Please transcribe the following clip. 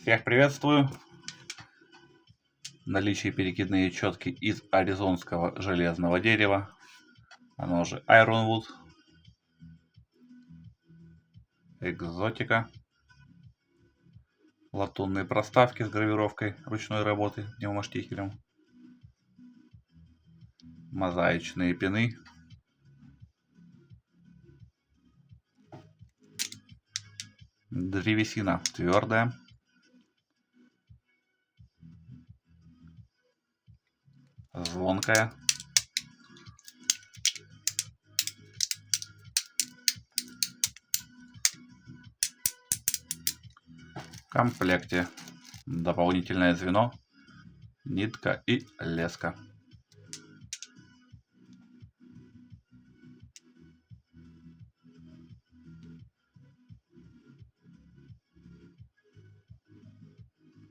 Всех приветствую. Наличие перекидные четки из аризонского железного дерева, оно же Ironwood. Экзотика. Латунные проставки с гравировкой ручной работы пневмоштихелем. Мозаичные пины. Древесина твердая. Звонкая. В комплекте дополнительное звено, нитка и леска.